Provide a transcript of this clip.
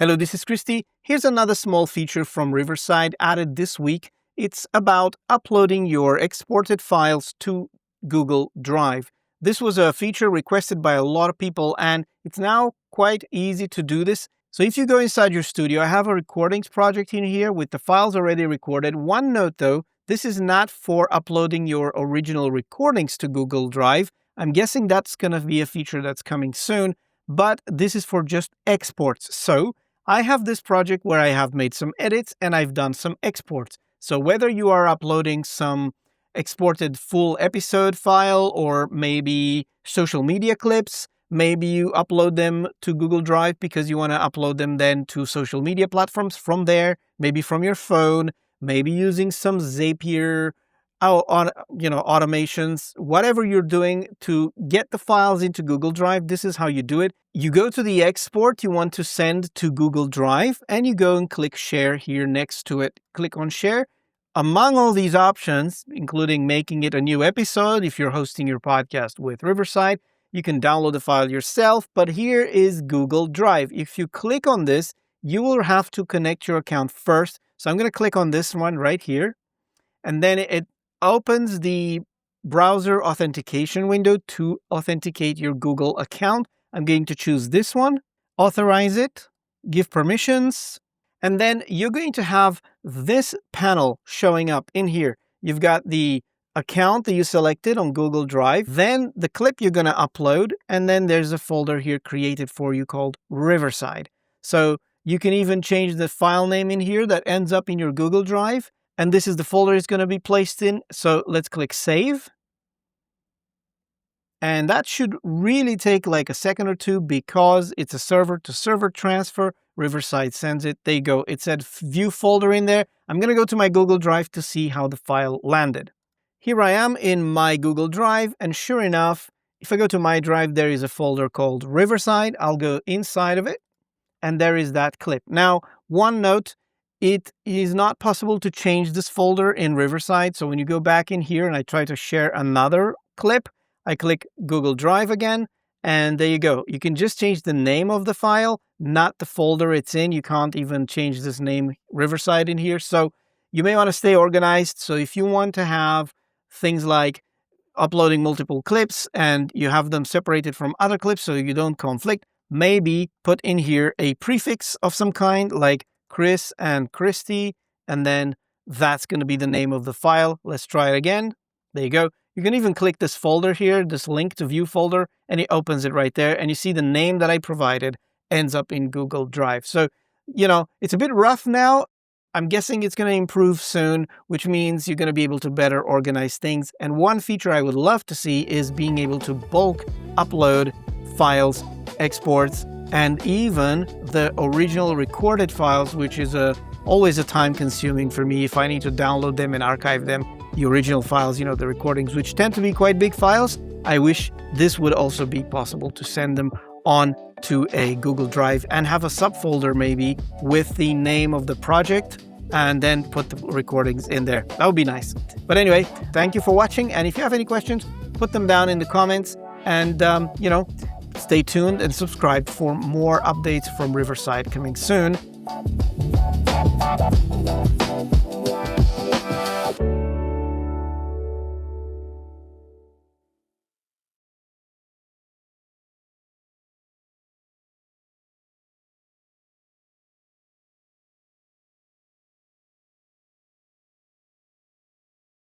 Hello, this is Christy. Here's another small feature from Riverside added this week. It's about uploading your exported files to Google Drive. This was a feature requested by a lot of people, and it's now quite easy to do this. So if you go inside your studio, I have a recordings project in here with the files already recorded. One note though, this is not for uploading your original recordings to Google Drive. I'm guessing that's going to be a feature that's coming soon, but this is for just exports. So I have this project where I have made some edits and I've done some exports. So whether you are uploading some exported full episode file or maybe social media clips, maybe you upload them to Google Drive because you want to upload them then to social media platforms from there, maybe from your phone, maybe using some Zapier automations, whatever you're doing to get the files into Google Drive, this is how you do it. You go to the export you want to send to Google Drive, and you go and click Share here next to it. Click on Share. Among all these options, including making it a new episode, if you're hosting your podcast with Riverside, you can download the file yourself, but here is Google Drive. If you click on this, you will have to connect your account first. So I'm going to click on this one right here, and then it opens the browser authentication window to authenticate your Google account. I'm going to choose this one, authorize it, give permissions, and then you're going to have this panel showing up in here. You've got the account that you selected on Google Drive, then the clip you're going to upload, and then there's a folder here created for you called Riverside. So you can even change the file name in here that ends up in your Google Drive. And this is the folder it's going to be placed in. So let's click Save. And that should really take like a second or two because it's a server-to-server transfer. Riverside sends it. There you go. It said View folder in there. I'm going to go to my Google Drive to see how the file landed. Here I am in my Google Drive. And sure enough, if I go to my drive, there is a folder called Riverside. I'll go inside of it. And there is that clip. Now, one note. It is not possible to change this folder in Riverside. So when you go back in here and I try to share another clip, I click Google Drive again, and there you go. You can just change the name of the file, not the folder it's in. You can't even change this name Riverside in here. So you may want to stay organized. So if you want to have things like uploading multiple clips and you have them separated from other clips so you don't conflict, maybe put in here a prefix of some kind like Chris and Christy, and then that's going to be the name of the file. Let's try it again. There you go. You can even click this folder here, this link to view folder, and it opens it right there. And you see the name that I provided ends up in Google Drive. So, it's a bit rough now. I'm guessing it's going to improve soon, which means you're going to be able to better organize things. And one feature I would love to see is being able to bulk upload files, exports, and even the original recorded files, which is always a time-consuming for me if I need to download them and archive them. The original files, the recordings, which tend to be quite big files. I wish this would also be possible to send them on to a Google Drive and have a subfolder maybe with the name of the project and then put the recordings in there. That would be nice. But anyway, thank you for watching. And if you have any questions, put them down in the comments and, stay tuned and subscribe for more updates from Riverside coming soon.